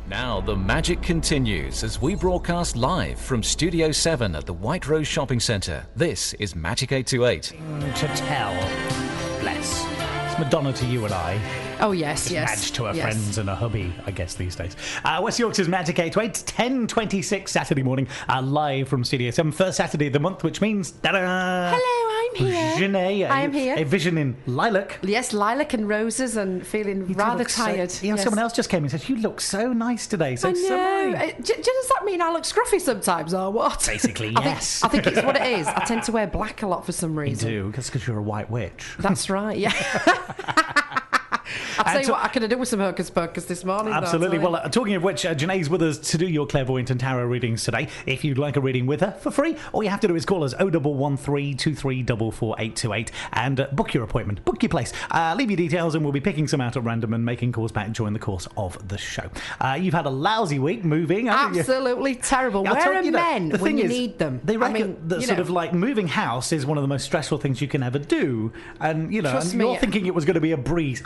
Now the magic continues as we broadcast live from Studio 7 at the White Rose Shopping Centre. This is Magic 828. To tell. Bless. It's Madonna to you and I. Oh, yes. Matched to her friends and a hubby, I guess, these days. West Yorkshire's Magic 828, 10:26 Saturday morning, live from Studio 7. First Saturday of the month, which means... Ta-da! Hello, I'm here. Jenne, I am here. A vision in lilac. Yes, lilac and roses and feeling rather tired. Someone else just came and said, you look so nice today, so summery. Does that mean I look scruffy sometimes, or what? Basically, yes. I think it's what it is. I tend to wear black a lot for some reason. You do, because you're a white witch. That's right, yeah. I'll tell you what, I could have done with some hocus pocus this morning. Absolutely. Well, talking of which, Jenne's with us to do your clairvoyant and tarot readings today. If you'd like a reading with her for free, all you have to do is call us 0113 2344 828 and book your appointment, book your place. Leave your details and we'll be picking some out at random and making calls back during the course of the show. You've had a lousy week moving. Absolutely terrible. Where are men when you need them? They reckon that sort of like moving house is one of the most stressful things you can ever do. And, you know, and you're thinking it was going to be a breeze.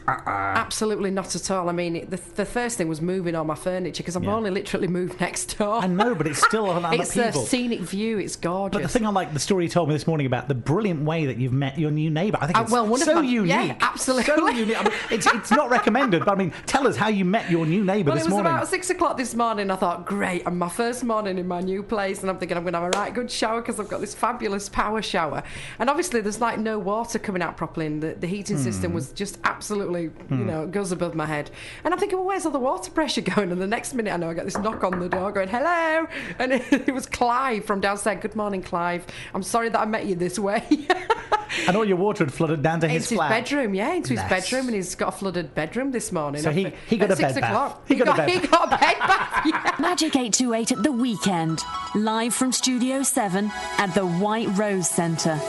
Absolutely not at all. I mean, the first thing was moving all my furniture because I've only literally moved next door. I know, but it's still an upheaval. It's a scenic view. It's gorgeous. But the thing I like, the story you told me this morning about the brilliant way that you've met your new neighbour. I think it's unique. Yeah, absolutely. So unique. I mean, it's not recommended, but I mean, tell us how you met your new neighbour this morning. Well, it was about 6 o'clock this morning. I thought, great, and my first morning in my new place, and I'm thinking I'm going to have a right good shower because I've got this fabulous power shower. And obviously, there's like no water coming out properly, and the heating system was just absolutely, goes above my head. And I'm thinking, well, where's all the water pressure going? And the next minute, I know I get this knock on the door going, hello. And it was Clive from downstairs. Good morning, Clive. I'm sorry that I met you this way. And all your water had flooded down to his flat. Into his bedroom, into his bedroom. And he's got a flooded bedroom this morning. So he got a bed bath. He got a bed bath, yeah. Magic 828 at the weekend. Live from Studio 7 at the White Rose Centre.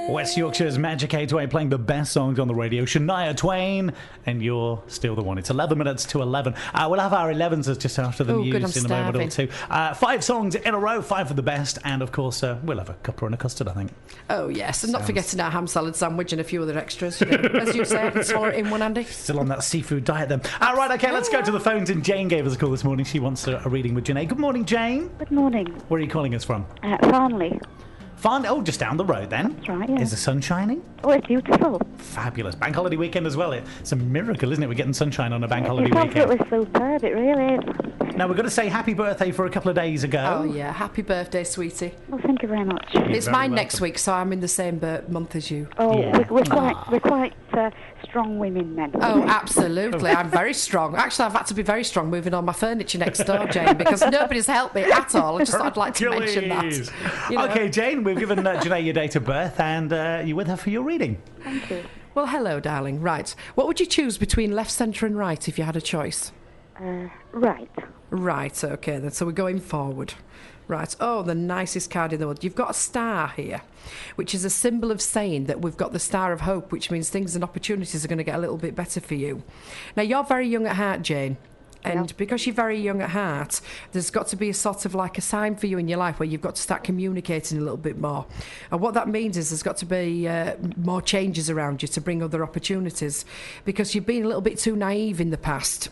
West Yorkshire's Magic 828 playing the best songs on the radio. Shania Twain, and you're still the one. It's 11 minutes to 11. We'll have our 11s just after the news in a moment or two. 5 songs in a row, 5 for the best, and of course we'll have a cuppa and a custard, I think. Oh yes, and not forgetting our ham salad sandwich and a few other extras. As you say, I can swallow it in one, Andy. Still on that seafood diet then. Right, okay, let's go to the phones. And Jane gave us a call this morning. She wants a reading with Jenne. Good morning, Jane. Good morning. Where are you calling us from? Farnley. Oh, just down the road then. That's right, yeah. Is the sun shining? Oh, it's beautiful. Fabulous. Bank holiday weekend as well. It's a miracle, isn't it? We're getting sunshine on a bank holiday weekend. It was superb, it really is. Now, we're going to say happy birthday for a couple of days ago. Oh, yeah. Happy birthday, sweetie. Well, thank you very much. It's mine next week, so I'm in the same month as you. Oh, yeah. we're quite strong women then. Oh, absolutely. I'm very strong. Actually, I've had to be very strong moving all my furniture next door, Jane, because nobody's helped me at all. I just thought I'd like to mention that. Okay, Jane, we've given Jenne your date of birth, and you're with her for your reading. Thank you. Well, hello, darling. Right. What would you choose between left, centre and right if you had a choice? Right. Right, okay then. So we're going forward. Right. Oh, the nicest card in the world. You've got a star here, which is a symbol of saying that we've got the star of hope, which means things and opportunities are going to get a little bit better for you. Now, you're very young at heart, Jane. And because you're very young at heart, there's got to be a sort of like a sign for you in your life where you've got to start communicating a little bit more. And what that means is there's got to be more changes around you to bring other opportunities, because you've been a little bit too naive in the past.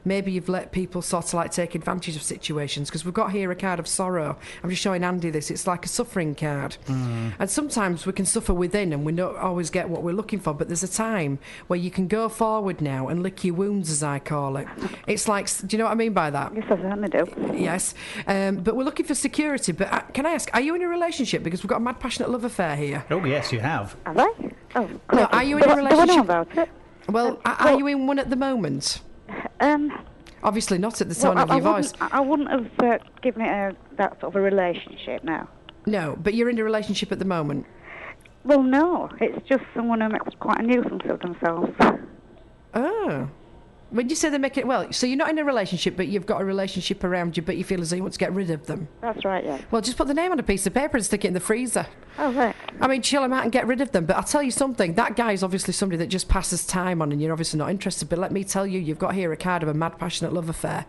Maybe you've let people sort of like take advantage of situations, because we've got here a card of sorrow. I'm just showing Andy this. It's like a suffering card. And sometimes we can suffer within and we don't always get what we're looking for, but there's a time where you can go forward now and lick your wounds, as I call it. It's like, do you know what I mean by that? Yes, I certainly do. Yes. But we're looking for security. But can I ask, are you in a relationship? Because we've got a mad, passionate love affair here. Oh, yes, you have. Have I? Oh, no, are you in a relationship? Do I know about it? Well, are you in one at the moment? Obviously not at the tone of your voice. I wouldn't have given it that sort of a relationship now. No, but you're in a relationship at the moment. Well, no. It's just someone who makes quite a nuisance of themselves. Oh. When you say they make it, well, so you're not in a relationship, but you've got a relationship around you, but you feel as though you want to get rid of them. That's right, yeah. Well, just put the name on a piece of paper and stick it in the freezer. Oh, right. I mean, chill them out and get rid of them. But I'll tell you something, that guy is obviously somebody that just passes time on and you're obviously not interested. But let me tell you, you've got here a card of a mad, passionate love affair.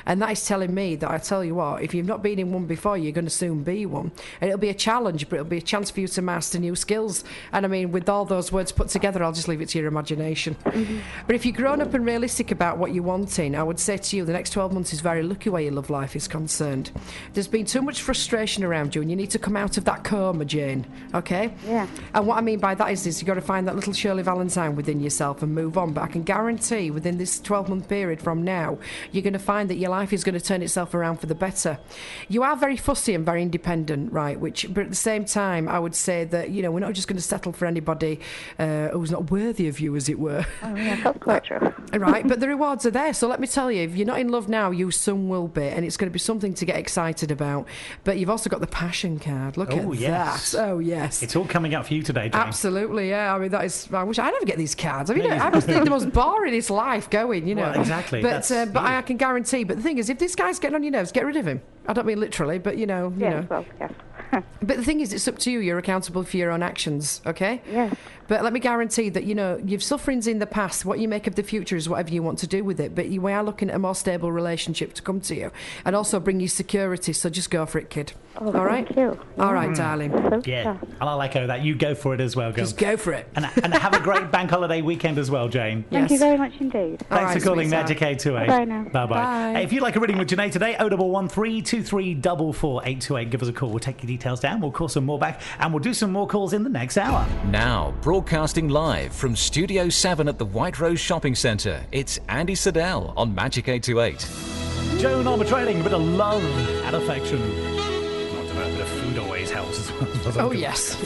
And that is telling me that, I tell you what, if you've not been in one before, you're going to soon be one. And it'll be a challenge, but it'll be a chance for you to master new skills. And I mean, with all those words put together, I'll just leave it to your imagination. Mm-hmm. But if you're grown up and realistic about what you're wanting, I would say to you, the next 12 months is very lucky where your love life is concerned. There's been too much frustration around you, and you need to come out of that coma, Jane. Okay? Yeah. And what I mean by that is you've got to find that little Shirley Valentine within yourself and move on. But I can guarantee within this 12-month period from now, you're going to find that your life is going to turn itself around for the better. You are very fussy and very independent, right? But at the same time, I would say that, you know, we're not just going to settle for anybody who's not worthy of you, as it were. Oh, yeah, that's quite true. Right, but the rewards are there. So let me tell you, if you're not in love now, you soon will be, and it's going to be something to get excited about. But you've also got the passion card. Look at yes. that. Oh, yes. It's all coming out for you today, Jane. Absolutely, yeah. I mean, that is. I wish I never get these cards. I mean, I must think the most boringest life going, you know. Well, exactly. But I can guarantee. But the thing is, if this guy's getting on your nerves, get rid of him. I don't mean literally, but you know. Well, yes. But the thing is, it's up to you. You're accountable for your own actions, okay? Yeah. But let me guarantee that, you know, you've sufferings in the past. What you make of the future is whatever you want to do with it. But we are looking at a more stable relationship to come to you and also bring you security. So just go for it, kid. Oh, all right? Thank you. All right, darling. Yeah. And I'll echo that. You go for it as well, girl. Just go for it. And have a great bank holiday weekend as well, Jane. Thank you very much indeed. Thanks for calling Magic 828. Bye now. Bye-bye. Bye. Hey, if you'd like a reading with Jenne today, 0113 2344 828. Give us a call. We'll take your details down. We'll call some more back. And we'll do some more calls in the next hour. Now, broadcasting live from Studio 7 at the White Rose Shopping Centre, it's Andy Siddell on Magic 828. Joan Armatrading, a bit of love and affection. A bit of food always helps as well. Oh, yes.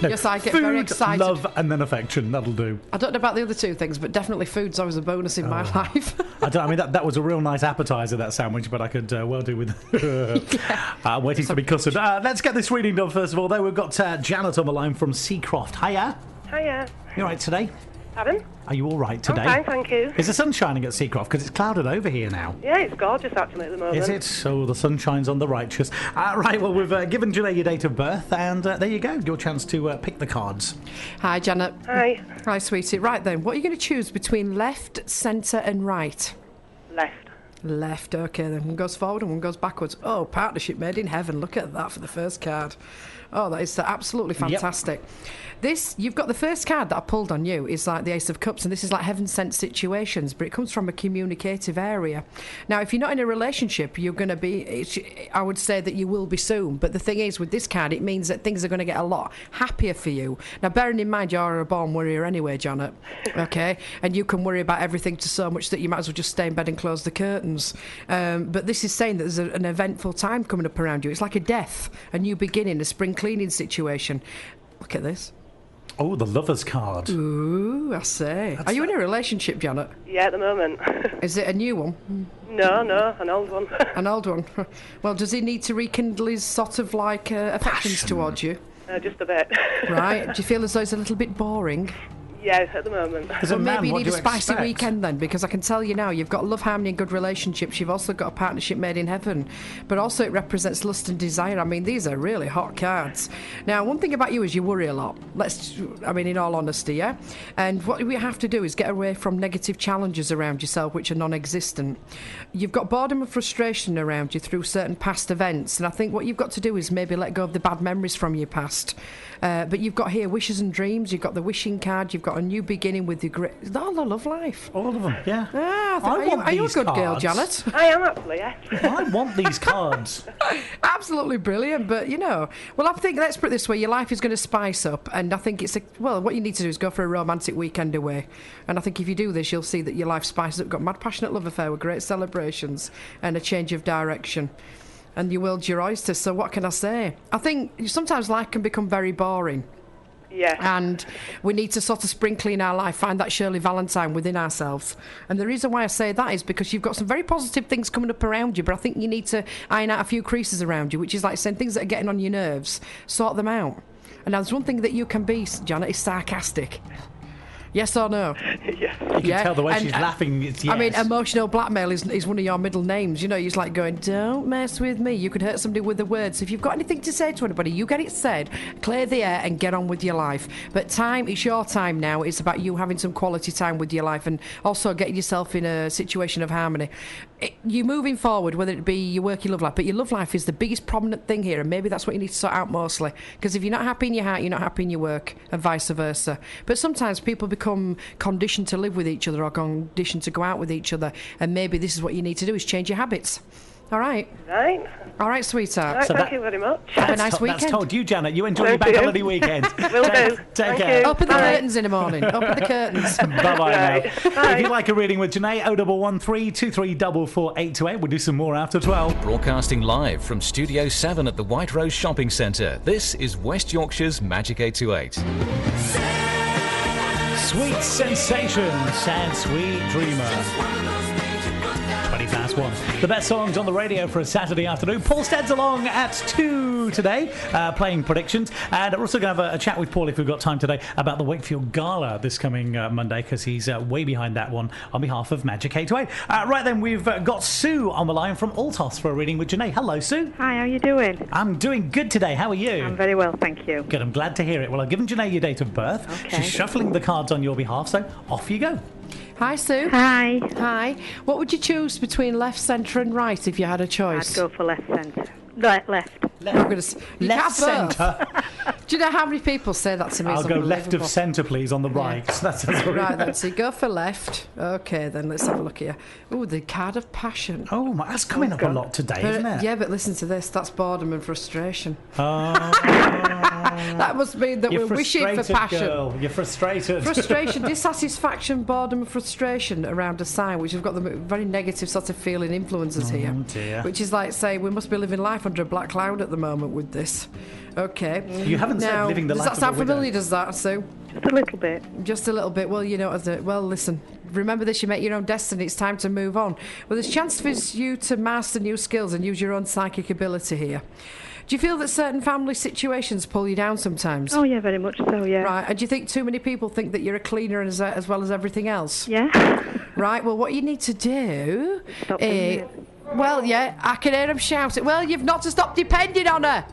No, Yes, I get food, very excited. Love and then affection. That'll do. I don't know about the other two things, but definitely food's always a bonus in my life. I mean, that was a real nice appetizer, that sandwich, but I could well do with waiting to be custard. Let's get this reading done first of all, though. We've got Janet on the line from Seacroft. Hiya. Hiya. You all right today? Pardon? Are you all right today? I'm fine, thank you. Is the sun shining at Seacroft? Because it's clouded over here now. Yeah, it's gorgeous actually at the moment. Is it? Oh, the sun shines on the righteous. Right, well, we've given Jenne your date of birth, and there you go, your chance to pick the cards. Hi, Janet. Hi. Hi, sweetie. Right then, what are you going to choose between left, centre and right? Left. Left, okay, then one goes forward and one goes backwards. Oh, partnership made in heaven. Look at that for the first card. Oh, that is absolutely fantastic. Yep. This, you've got the first card that I pulled on you is like the Ace of Cups, and this is like heaven-sent situations, but it comes from a communicative area. Now, if you're not in a relationship, you're going to be, I would say that you will be soon, but the thing is, with this card, it means that things are going to get a lot happier for you. Now, bearing in mind, you're a born worrier anyway, Janet, okay? And you can worry about everything to so much that you might as well just stay in bed and close the curtains. But this is saying that there's an eventful time coming up around you. It's like a death, a new beginning, a spring cleaning situation. Look at this. Oh, the lover's card. Ooh, I say. Are you in a relationship, Janet? Yeah, at the moment. Is it a new one? No, an old one. An old one. Well, does he need to rekindle his sort of like affections towards you? Just a bit. Right. Do you feel as though it's a little bit boring? Yeah, at the moment. Well, maybe you need a spicy weekend then, because I can tell you now, you've got love, harmony and good relationships. You've also got a partnership made in heaven, but also it represents lust and desire. I mean, these are really hot cards. Now, one thing about you is you worry a lot. In all honesty, yeah? And what we have to do is get away from negative challenges around yourself, which are non-existent. You've got boredom and frustration around you through certain past events, and I think what you've got to do is maybe let go of the bad memories from your past. But you've got here wishes and dreams, you've got the wishing card, you've got a new beginning with the great... All the love life. All of them, yeah. Are you a good girl, Janet? I am actually, yeah. I want these cards. Absolutely brilliant, but, you know... Well, I think, let's put it this way, your life is going to spice up, and I think it's... what you need to do is go for a romantic weekend away. And I think if you do this, you'll see that your life spices up. Got mad, passionate love affair with great celebrations and a change of direction. And your world's your oyster, so what can I say? I think sometimes life can become very boring. Yeah. And we need to sort of sprinkle in our life, find that Shirley Valentine within ourselves. And the reason why I say that is because you've got some very positive things coming up around you, but I think you need to iron out a few creases around you, which is like saying things that are getting on your nerves, sort them out. And now there's one thing that you can be, Janet, is sarcastic. Yes or no? Yes. You can tell the way she's laughing. It's yes. I mean, emotional blackmail is one of your middle names. You know, you're like going, don't mess with me. You could hurt somebody with the words. If you've got anything to say to anybody, you get it said, clear the air and get on with your life. But time, it's your time now. It's about you having some quality time with your life and also getting yourself in a situation of harmony. You moving forward, whether it be your work, your love life, but your love life is the biggest prominent thing here, and maybe that's what you need to sort out mostly. Because if you're not happy in your heart, you're not happy in your work, and vice versa. But sometimes people become conditioned to live with each other or conditioned to go out with each other, and maybe this is what you need to do, is change your habits. All right. Right. All right, sweetheart. Right, So thank you very much. Have a nice weekend. That's told you, Janet. You enjoy your Thank bank you. holiday weekend. Will do. Take Thank care. you. Open the Bye. curtains in the morning. Open the curtains. Bye-bye Right. now. Bye. If you'd like a reading with Jenne, 0113 2344 828. We'll do some more after 12. Broadcasting live from Studio 7 at the White Rose Shopping Centre. This is West Yorkshire's Magic 828. Sweet Sensations and Sweet Dreamer. 20 past 1. The best songs on the radio for a Saturday afternoon. Paul Stead's along at 2 today, playing predictions. And we're also going to have a chat with Paul, if we've got time today, about the Wakefield Gala this coming Monday, because he's way behind that one on behalf of Magic 828. Right then, we've got Sue on the line from Altos for a reading with Jenne. Hello, Sue. Hi, how are you doing? I'm doing good today. How are you? I'm very well, thank you. Good, I'm glad to hear it. Well, I've given Jenne your date of birth. Okay. She's shuffling the cards on your behalf, so off you go. Hi, Sue. Hi. Hi. What would you choose between left, centre and right if you had a choice? I'd go for left centre. Left. I'm gonna you Left can't both. centre. Do you know how many people say that to me? I'll It's go left of unbelievable. centre, please, on the right. That's Right then, so you go for left. Okay, then let's have a look here. Ooh, the card of passion. Oh, my, that's coming up a lot today, isn't it? Yeah, but listen to this. That's boredom and frustration. Oh, That must mean that you're we're wishing for frustrated, passion. girl. You're frustrated. Frustration, dissatisfaction, boredom and frustration around a sign, which have got the very negative sort of feeling influences here. dear. Which is like saying we must be living life under a black cloud at the moment with this. Okay. You haven't said Now, living the does life that of sound a widow. familiar, does that, Sue? Just a little bit. Just a little bit. Well, you know, well, listen. Remember this, you make your own destiny. It's time to move on. Well, there's a chance for you to master new skills and use your own psychic ability here. Do you feel that certain family situations pull you down sometimes? Oh, yeah, very much so, yeah. Right. And do you think too many people think that you're a cleaner as well as everything else? Yeah? Right. Well, what you need to do Stop doing it. well, yeah, I can hear them shouting. Well, you've not to stop depending on her.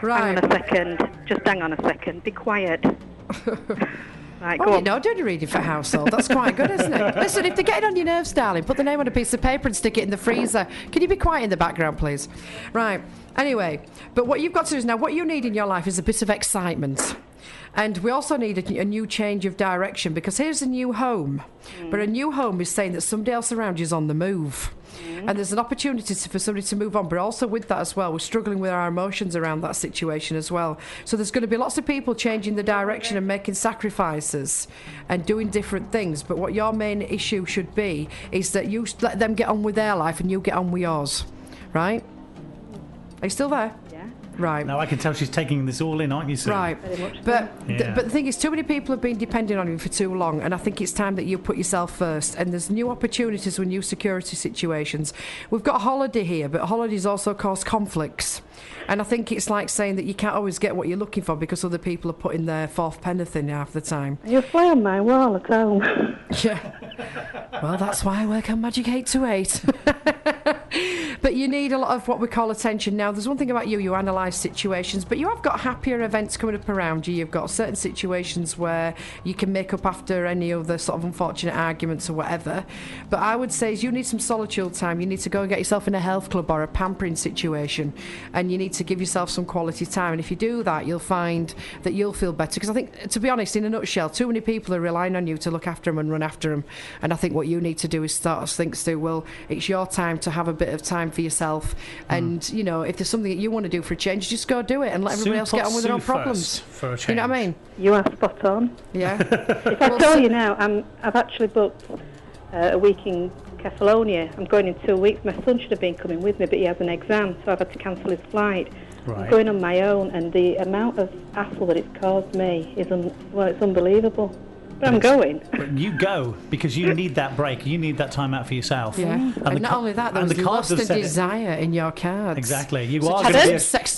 Right. Hang on a second. Just hang on a second. Be quiet. Right, go Oh, you on. know, doing a reading for household. That's quite good, isn't it? Listen, if they're getting on your nerves, darling, put the name on a piece of paper and stick it in the freezer. Can you be quiet in the background, please? Right. Anyway, but what you've got to do is now, what you need in your life is a bit of excitement. And we also need a new change of direction, because here's a new home. But a new home is saying that somebody else around you is on the move. And there's an opportunity for somebody to move on. But also with that as well, we're struggling with our emotions around that situation as well. So there's going to be lots of people changing the direction and making sacrifices and doing different things. But what your main issue should be is that you let them get on with their life and you get on with yours. Right? Are you still there? Yeah. Right. Now I can tell she's taking this all in, aren't you, Sue? Right, Very much so. but Yeah. but the thing is, too many people have been depending on you for too long, and I think it's time that you put yourself first. And there's new opportunities with new security situations. We've got a holiday here, but holidays also cause conflicts. And I think it's like saying that you can't always get what you're looking for because other people are putting their fourth penneth in half the time. You fly on my wall at home. Yeah. Well, that's why I work on Magic 8 to 8. But you need a lot of what we call attention. Now, there's one thing about you analyse situations, but you have got happier events coming up around you. You've got certain situations where you can make up after any other sort of unfortunate arguments or whatever. But I would say is you need some solitude time. You need to go and get yourself in a health club or a pampering situation, and you need to give yourself some quality time. And if you do that, you'll find that you'll feel better. Because I think, to be honest, in a nutshell, too many people are relying on you to look after them and run after them. And I think what you need to do is start to think through, well, it's your time to have a bit of time for yourself. And, you know, if there's something that you want to do for a change, just go do it and let everybody else get on with their own problems. For a change. You know what I mean? You are spot on. Yeah. If I tell you now, I've actually booked a week in Catalonia. I'm going in 2 weeks. My son should have been coming with me, but he has an exam, so I've had to cancel his flight. Right. I'm going on my own, and the amount of hassle that it's caused me is it's unbelievable. But I'm going. You go because you need that break. You need that time out for yourself. Yeah. And not only that, there was lust and desire in your cards. Exactly. You So are going to be...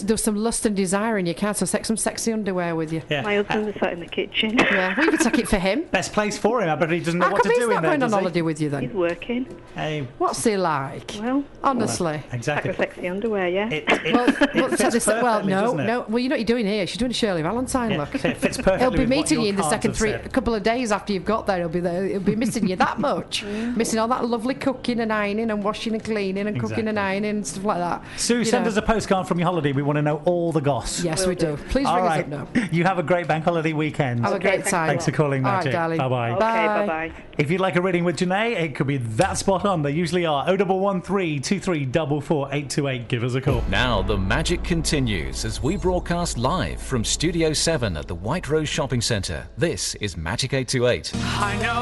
there was some lust and desire in your cards, so take some sexy underwear with you. Yeah. My husband was sat in the kitchen. Yeah, well, you could take it for him. Best place for him. I bet he doesn't know How what come to he's do in not there, going on does he? holiday with you then? He's working. Hey, What's he like? Well, Honestly. pack exactly. of sexy underwear, yeah. Well, fits take this, well, perfectly, no, doesn't it? no. Well, you know what you're doing here. She's doing a Shirley Valentine Yeah, look. it fits perfectly He'll be with what meeting your you in the cards second have said. a couple of days after you've got there. He'll be there. He'll be missing you that much. Missing all that lovely cooking and ironing and washing and cleaning and cooking and ironing and stuff like that. Sue, send us a postcard from your holiday. We want to know all the goss. Yes, we do. Please All ring right. us up now. You have a great bank holiday weekend. Have a great time. Thanks for calling, All right, Magic. darling. Bye-bye. Okay, Bye. bye-bye. If you'd like a reading with Jenne, it could be that spot on. They usually are. 0113 2344 828. Give us a call. Now the magic continues as we broadcast live from Studio 7 at the White Rose Shopping Centre. This is Magic 828. I know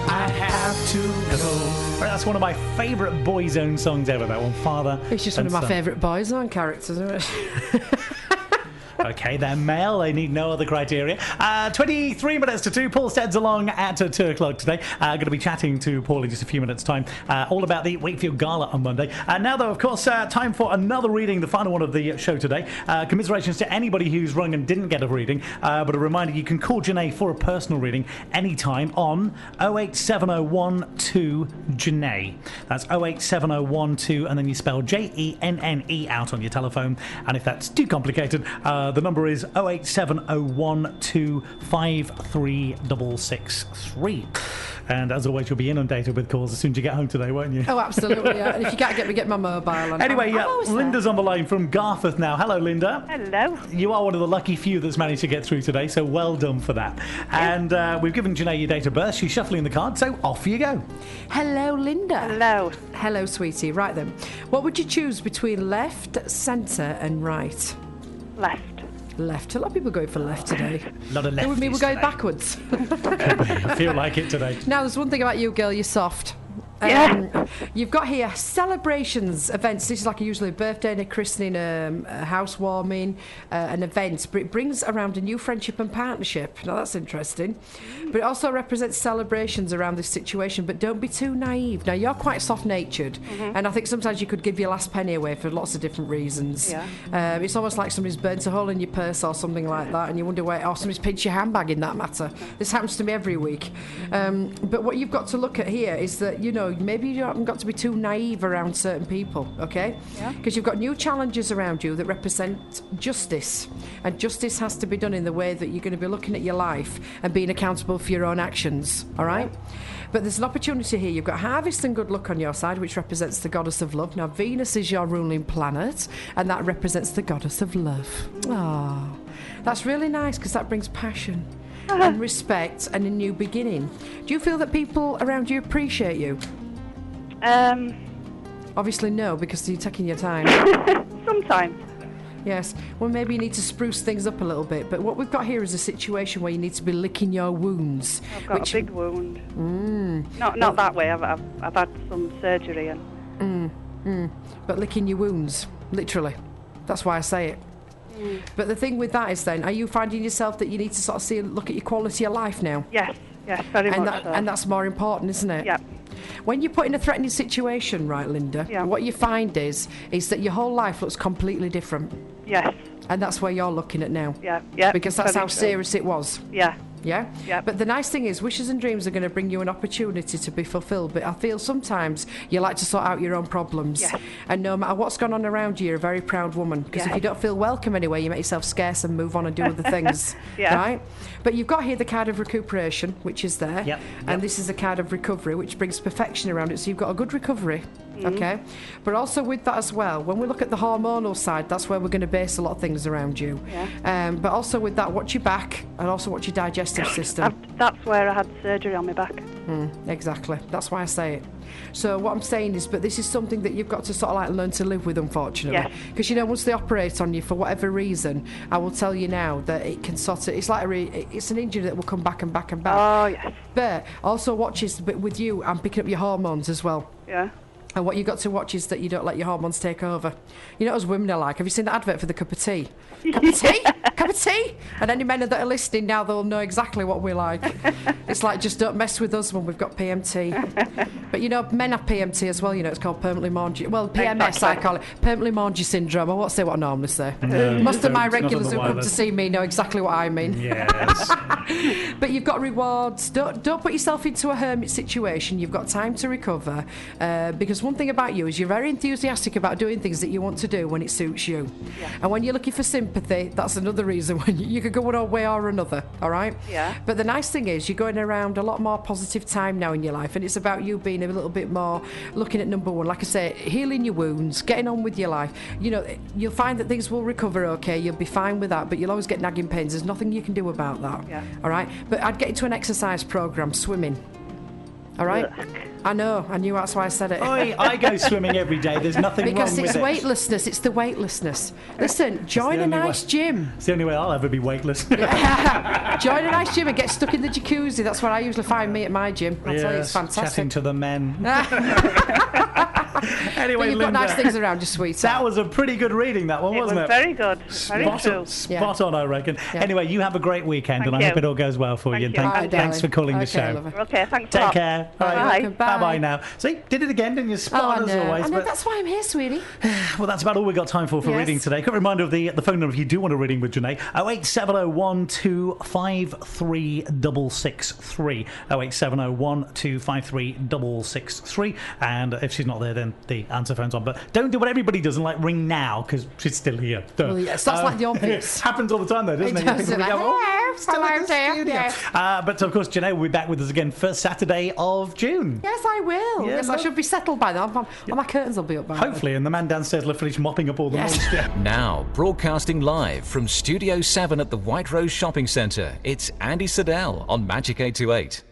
I have to go. Right, that's one of my favourite Boyzone songs ever, that one, Father. It's just one and of my Son. favourite Boyzone characters, isn't it? Okay, they're male. They need no other criteria. 23 minutes to 2. Paul Stead's along at 2 o'clock today. Going to be chatting to Paul in just a few minutes' time. All about the Wakefield Gala on Monday. Now, though, of course, time for another reading, the final one of the show today. Commiserations to anybody who's rung and didn't get a reading. But a reminder, you can call Jenne for a personal reading anytime on 0870112 Jenne. That's 0870112, and then you spell Jenne out on your telephone. And if that's too complicated, the number is 08701253663. And as always, you'll be inundated with calls as soon as you get home today, won't you? Oh, absolutely, yeah. And if you can't get me, get my mobile. And Anyway, I'm always Linda's there. on the line from Garforth now. Hello, Linda. Hello. You are one of the lucky few that's managed to get through today, so well done for that. And we've given Jenne your date of birth. She's shuffling the card, so off you go. Hello, Linda. Hello. Hello, sweetie. Right then. What would you choose between left, centre and right? Left. Left. A lot of people go for left today. A lot of lefties With me, we're going today. backwards. I feel like it today. Now, there's one thing about you, girl. You're soft. Yeah. You've got here celebrations, events. This is like usually a birthday and a christening, a housewarming, an event. But it brings around a new friendship and partnership. Now, that's interesting. But it also represents celebrations around this situation. But don't be too naive. Now, you're quite soft-natured. And I think sometimes you could give your last penny away for lots of different reasons. Yeah. It's almost like somebody's burnt a hole in your purse or something like that. And you wonder why, or somebody's pinched your handbag in that matter. This happens to me every week. But what you've got to look at here is that, you know, maybe you haven't got to be too naive around certain people, okay? Yeah. Because you've got new challenges around you that represent justice. And justice has to be done in the way that you're going to be looking at your life and being accountable for your own actions, all right? But there's an opportunity here. You've got harvest and good luck on your side, which represents the goddess of love. Now, Venus is your ruling planet, and that represents the goddess of love. Ah, that's really nice because that brings passion. And respect and a new beginning. Do you feel that people around you appreciate you? Obviously no, because you're taking your time. Sometimes. Yes. Well, maybe you need to spruce things up a little bit. But what we've got here is a situation where you need to be licking your wounds. I've got a big wound. Not that way. I've had some surgery and. But licking your wounds, literally. That's why I say it. But the thing with that is then, are you finding yourself that you need to sort of look at your quality of life now? Yes, very much so. And that's more important, isn't it? Yeah. When you're put in a threatening situation, right, Linda, Yeah. what you find is that your whole life looks completely different. Yes. And that's where you're looking at now. Yeah. Because that's very how true. serious it was. Yeah. Yeah? Yeah. But the nice thing is, wishes and dreams are going to bring you an opportunity to be fulfilled. But I feel sometimes you like to sort out your own problems. Yes. And no matter what's gone on around you, you're a very proud woman. Because if Yes. you don't feel welcome anywhere, you make yourself scarce and move on and do other things. Yeah. Right? But you've got here the card of recuperation, which is there. Yep. And this is the card of recovery, which brings perfection around it. So you've got a good recovery. Okay, but also with that as well, when we look at the hormonal side, that's where we're going to base a lot of things around you. Yeah. But also with that, watch your back and also watch your digestive system. That's where I had surgery on my back. Exactly. That's why I say it. So what I'm saying is, but this is something that you've got to sort of like learn to live with, unfortunately. Yes. Because, you know, once they operate on you for whatever reason, I will tell you now that it can sort of, it's like it's an injury that will come back and back and back. Oh, yes. But also watch this, but with you, I'm picking up your hormones as well. Yeah. And what you've got to watch is that you don't let your hormones take over. You know, as women are like, have you seen the advert for the cup of tea? Cup of tea? Cup cup of tea? And any men that are listening now, they'll know exactly what we like. It's like, just don't mess with us when we've got PMT. But, you know, men have PMT as well, you know, it's called permanently Maungy. Well, PMS, exactly. I call it. Permanently Maungy syndrome. I won't say what I normally say. No, most of my regulars who come to see me know exactly what I mean. Yes. But you've got rewards. Don't put yourself into a hermit situation. You've got time to recover. Because one thing about you is you're very enthusiastic about doing things that you want to do when it suits you. Yeah. And when you're looking for sympathy, that's another reason when you could go one way or another, all right? Yeah. But the nice thing is you're going around a lot more positive time now in your life, and it's about you being a little bit more looking at number one, like I say, healing your wounds, getting on with your life. You know, you'll find that things will recover okay, you'll be fine with that, but you'll always get nagging pains. There's nothing you can do about that. Yeah. All right? But I'd get into an exercise program, swimming. All right? I know, I knew that's why I said it. I go swimming every day. There's nothing wrong with it. Because it's weightlessness. It's the weightlessness. Listen, join a nice gym. It's the only way I'll ever be weightless. Join a nice gym and get stuck in the jacuzzi. That's where I usually find me at my gym. I'll tell you, it's fantastic. Chatting to the men. Anyway, you've Linda, got nice things around, just sweet. That was a pretty good reading, that one, wasn't it? Very good. Very true. Spot on, I reckon. Yeah. Anyway, you have a great weekend, and I hope it all goes well for you. Thanks for calling the show. Okay, thanks a lot. Take care. Bye. Bye now. See, did it again, didn't you? Spot as always. I know, that's why I'm here, sweetie. Well, that's about all we've got time for reading today. Quick reminder of the phone number if you do want a reading with Jenne. 08701253663. 08701253663. And if she's not there, then the answer phone's on. But don't do what everybody does and ring now, because she's still here. Well, yes, that's like the obvious. Happens all the time, though, doesn't it? Does, still in the studio. But of course, Jenne will be back with us again first Saturday of June. Yes, I will. Yes, I should be settled by then. My curtains will be up by then. Hopefully, and the man downstairs will have finished mopping up all the moisture. Now, broadcasting live from Studio 7 at the White Rose Shopping Centre, it's Andy Siddell on Magic 828.